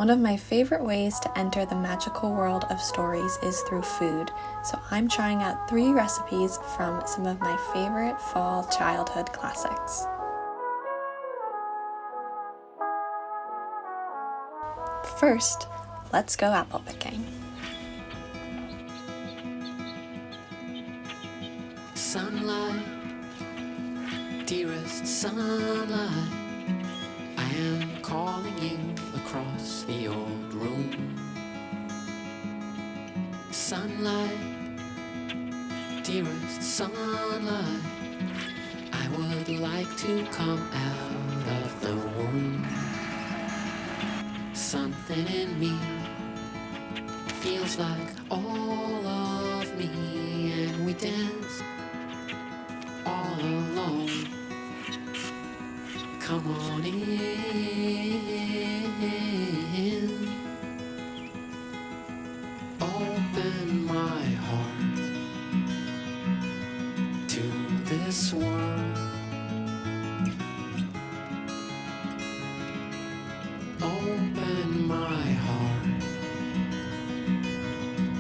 One of my favorite ways to enter the magical world of stories is through food, so I'm trying out 3 recipes from some of my favorite fall childhood classics. First, let's go apple picking. Sunlight, dearest sunlight, I am calling you across the old room. Sunlight, dearest sunlight, I would like to come out of the womb. Something in me feels like all of me, and we dance all alone. Come on in, open my heart to this world. Open my heart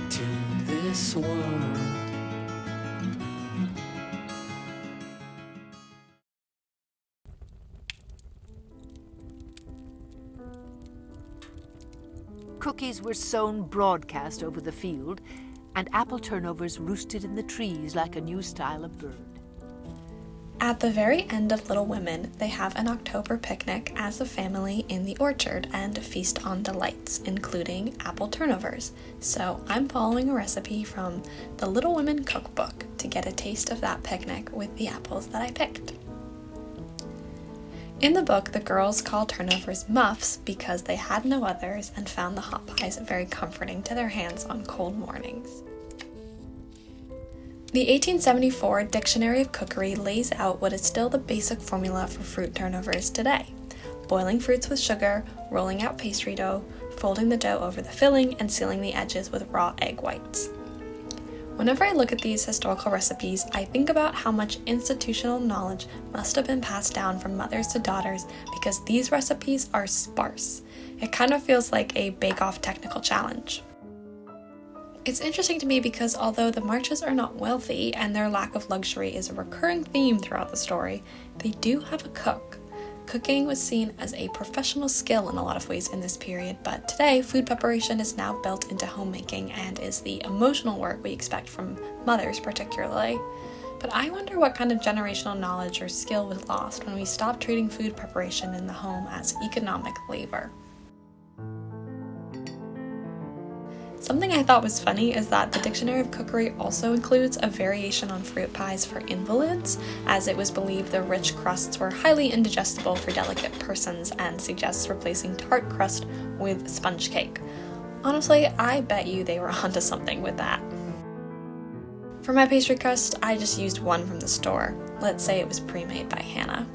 to this world. Cookies were sown broadcast over the field, and apple turnovers roosted in the trees like a new style of bird. At the very end of Little Women, they have an October picnic as a family in the orchard and feast on delights, including apple turnovers. So I'm following a recipe from the Little Women cookbook to get a taste of that picnic with the apples that I picked. In the book, the girls call turnovers muffs because they had no others and found the hot pies very comforting to their hands on cold mornings. The 1874 Dictionary of Cookery lays out what is still the basic formula for fruit turnovers today: boiling fruits with sugar, rolling out pastry dough, folding the dough over the filling, and sealing the edges with raw egg whites. Whenever I look at these historical recipes, I think about how much institutional knowledge must have been passed down from mothers to daughters because these recipes are sparse. It kind of feels like a bake-off technical challenge. It's interesting to me because although the Marches are not wealthy and their lack of luxury is a recurring theme throughout the story, they do have a cook. Cooking was seen as a professional skill in a lot of ways in this period, but today food preparation is now built into homemaking and is the emotional work we expect from mothers particularly. But I wonder what kind of generational knowledge or skill was lost when we stopped treating food preparation in the home as economic labor. Something I thought was funny is that the Dictionary of Cookery also includes a variation on fruit pies for invalids, as it was believed the rich crusts were highly indigestible for delicate persons and suggests replacing tart crust with sponge cake. Honestly, I bet you they were onto something with that. For my pastry crust, I just used one from the store. Let's say it was pre-made by Hannah.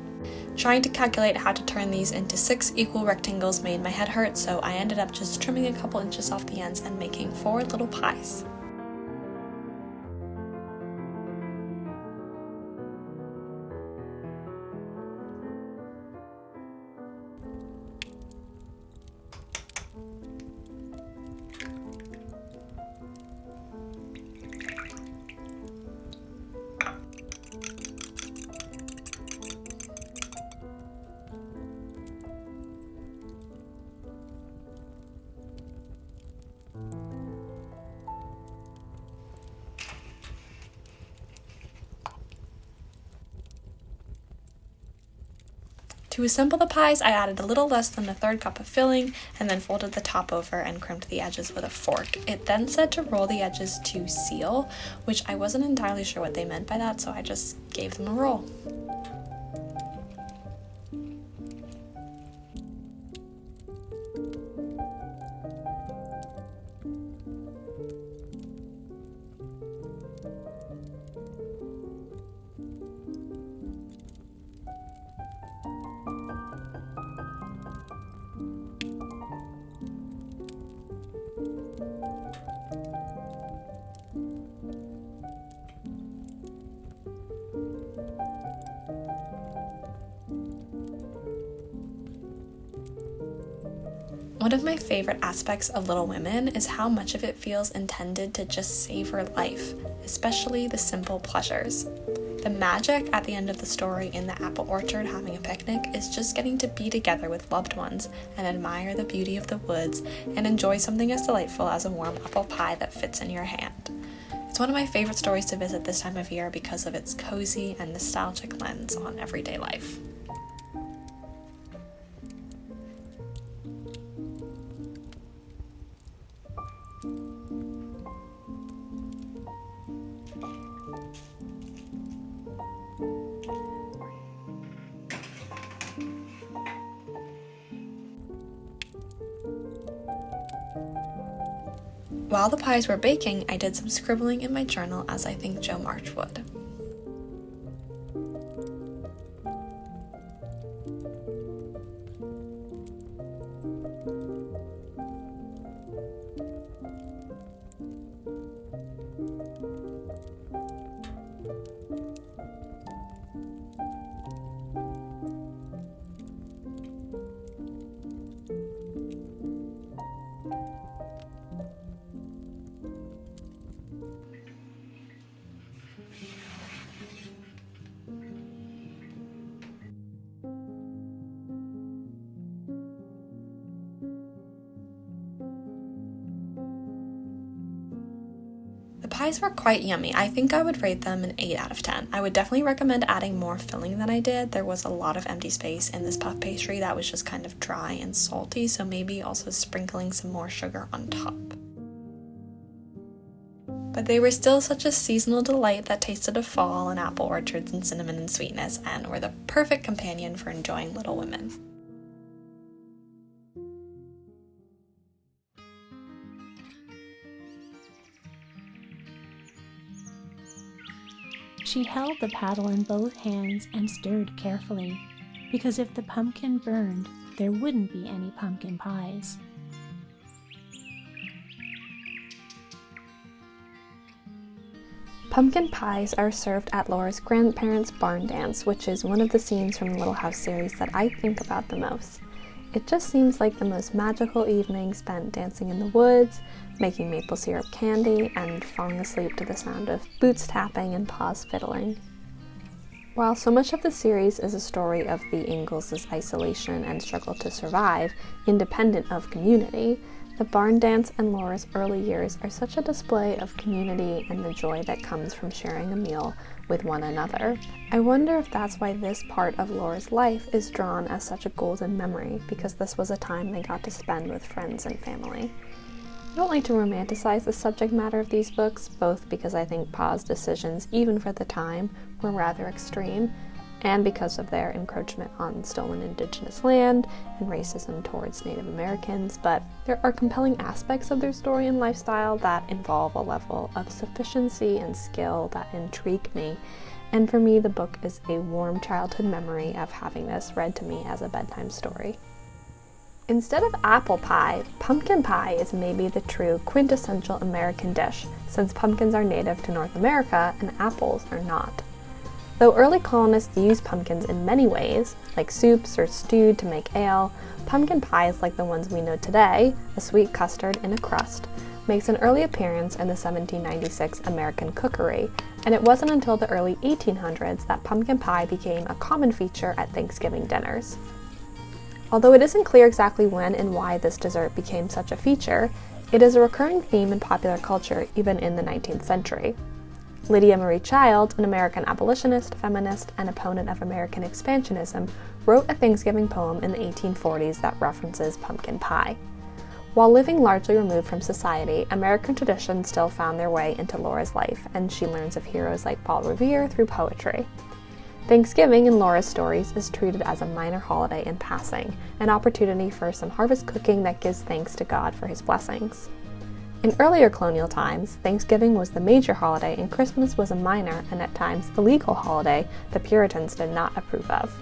Trying to calculate how to turn these into 6 equal rectangles made my head hurt, so I ended up just trimming a couple inches off the ends and making 4 little pies. To assemble the pies, I added a little less than a 1/3 cup of filling and then folded the top over and crimped the edges with a fork. It then said to roll the edges to seal, which I wasn't entirely sure what they meant by that, so I just gave them a roll. One of my favorite aspects of Little Women is how much of it feels intended to just savor life, especially the simple pleasures. The magic at the end of the story in the apple orchard having a picnic is just getting to be together with loved ones and admire the beauty of the woods and enjoy something as delightful as a warm apple pie that fits in your hand. It's one of my favorite stories to visit this time of year because of its cozy and nostalgic lens on everyday life. While the pies were baking, I did some scribbling in my journal as I think Jo March would. The pies were quite yummy. I think I would rate them an 8 out of 10. I would definitely recommend adding more filling than I did. There was a lot of empty space in this puff pastry that was just kind of dry and salty, so maybe also sprinkling some more sugar on top. But they were still such a seasonal delight that tasted of fall and apple orchards and cinnamon and sweetness, and were the perfect companion for enjoying Little Women. She held the paddle in both hands and stirred carefully, because if the pumpkin burned, there wouldn't be any pumpkin pies. Pumpkin pies are served at Laura's grandparents' barn dance, which is one of the scenes from the Little House series that I think about the most. It just seems like the most magical evening spent dancing in the woods, making maple syrup candy, and falling asleep to the sound of boots tapping and paws fiddling. While so much of the series is a story of the Ingalls' isolation and struggle to survive, independent of community, the barn dance and Laura's early years are such a display of community and the joy that comes from sharing a meal with one another. I wonder if that's why this part of Laura's life is drawn as such a golden memory, because this was a time they got to spend with friends and family. I don't like to romanticize the subject matter of these books, both because I think Pa's decisions, even for the time, were rather extreme, and because of their encroachment on stolen indigenous land and racism towards Native Americans, but there are compelling aspects of their story and lifestyle that involve a level of sufficiency and skill that intrigue me, and for me the book is a warm childhood memory of having this read to me as a bedtime story. Instead of apple pie, pumpkin pie is maybe the true quintessential American dish, since pumpkins are native to North America and apples are not. Though early colonists used pumpkins in many ways, like soups or stewed to make ale, pumpkin pies like the ones we know today, a sweet custard in a crust, makes an early appearance in the 1796 American Cookery, and it wasn't until the early 1800s that pumpkin pie became a common feature at Thanksgiving dinners. Although it isn't clear exactly when and why this dessert became such a feature, it is a recurring theme in popular culture even in the 19th century. Lydia Marie Child, an American abolitionist, feminist, and opponent of American expansionism, wrote a Thanksgiving poem in the 1840s that references pumpkin pie. While living largely removed from society, American traditions still found their way into Laura's life, and she learns of heroes like Paul Revere through poetry. Thanksgiving in Laura's stories is treated as a minor holiday in passing, an opportunity for some harvest cooking that gives thanks to God for his blessings. In earlier colonial times, Thanksgiving was the major holiday and Christmas was a minor and at times illegal holiday the Puritans did not approve of.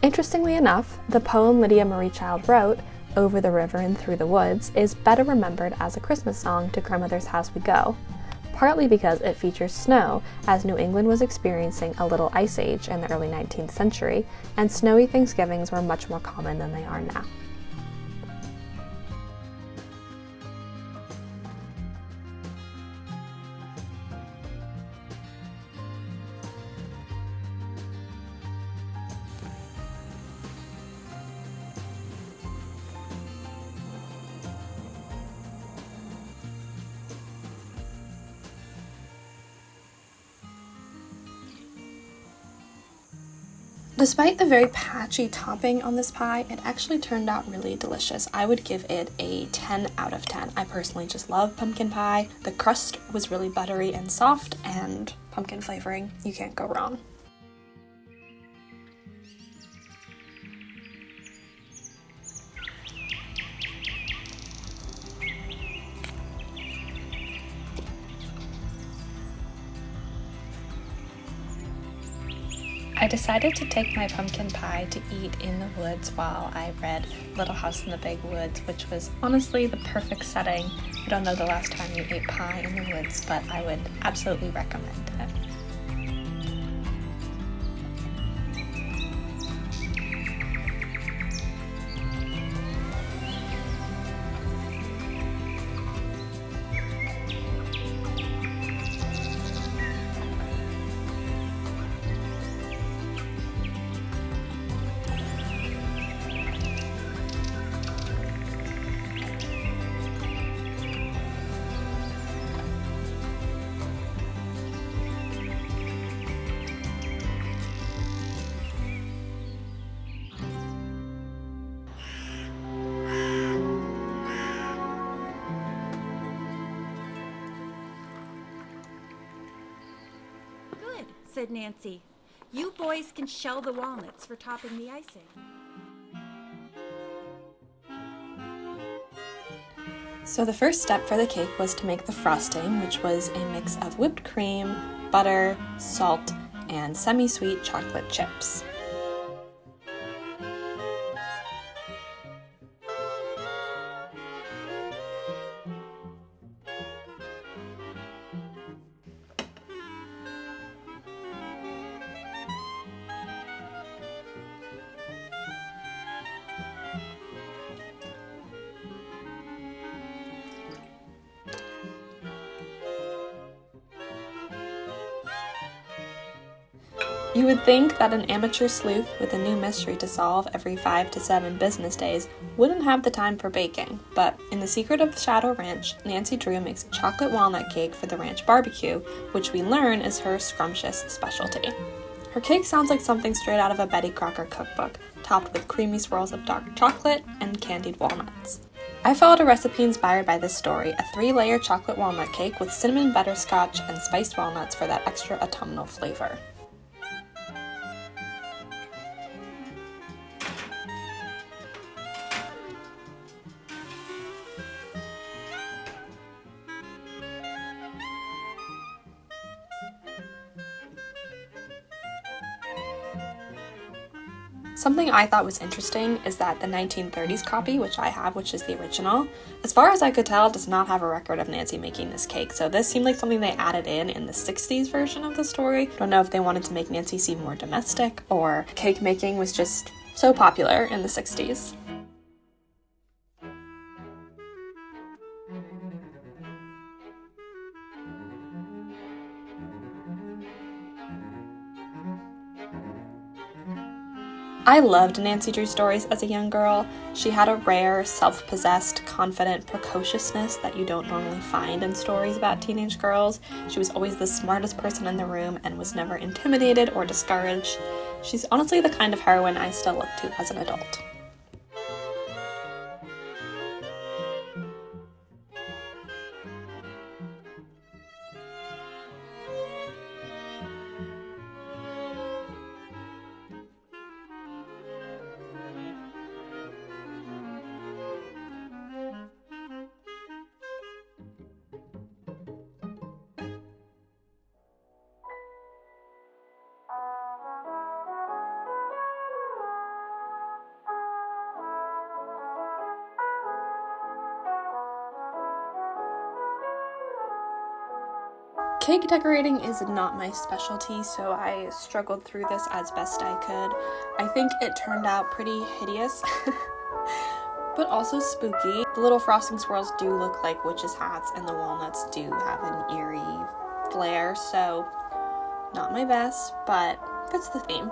Interestingly enough, the poem Lydia Marie Child wrote, Over the River and Through the Woods, is better remembered as a Christmas song to Grandmother's House We Go, partly because it features snow, as New England was experiencing a little ice age in the early 19th century, and snowy Thanksgivings were much more common than they are now. Despite the very patchy topping on this pie, it actually turned out really delicious. I would give it a 10 out of 10. I personally just love pumpkin pie. The crust was really buttery and soft, and pumpkin flavoring, you can't go wrong. I decided to take my pumpkin pie to eat in the woods while I read Little House in the Big Woods, which was honestly the perfect setting. I don't know the last time you ate pie in the woods, but I would absolutely recommend it. Good, said Nancy. You boys can shell the walnuts for topping the icing. So the first step for the cake was to make the frosting, which was a mix of whipped cream, butter, salt, and semi-sweet chocolate chips. You would think that an amateur sleuth with a new mystery to solve every 5 to 7 business days wouldn't have the time for baking, but in The Secret of Shadow Ranch, Nancy Drew makes a chocolate walnut cake for the ranch barbecue, which we learn is her scrumptious specialty. Her cake sounds like something straight out of a Betty Crocker cookbook, topped with creamy swirls of dark chocolate and candied walnuts. I followed a recipe inspired by this story, a 3-layer chocolate walnut cake with cinnamon butterscotch and spiced walnuts for that extra autumnal flavor. Something I thought was interesting is that the 1930s copy, which I have, which is the original, as far as I could tell, does not have a record of Nancy making this cake. So this seemed like something they added in the 60s version of the story. Don't know if they wanted to make Nancy seem more domestic, or cake making was just so popular in the 60s. I loved Nancy Drew stories as a young girl. She had a rare, self-possessed, confident precociousness that you don't normally find in stories about teenage girls. She was always the smartest person in the room and was never intimidated or discouraged. She's honestly the kind of heroine I still look to as an adult. Cake decorating is not my specialty, so I struggled through this as best I could. I think it turned out pretty hideous, but also spooky. The little frosting swirls do look like witches' hats, and the walnuts do have an eerie flair, so not my best, but fits the theme.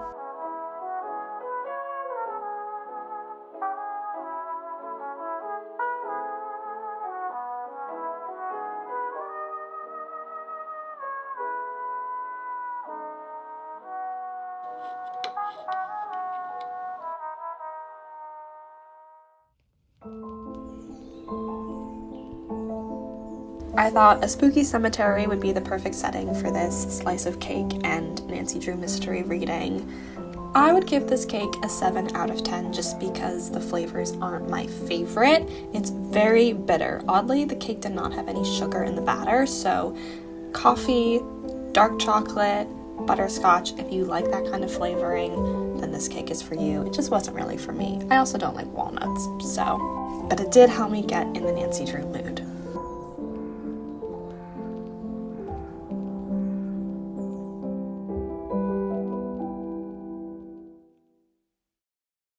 I thought a spooky cemetery would be the perfect setting for this slice of cake and Nancy Drew mystery reading. I would give this cake a 7 out of 10 just because the flavors aren't my favorite. It's very bitter. Oddly, the cake did not have any sugar in the batter, so coffee, dark chocolate, butterscotch, if you like that kind of flavoring, then this cake is for you. It just wasn't really for me. I also don't like walnuts, but it did help me get in the Nancy Drew mood.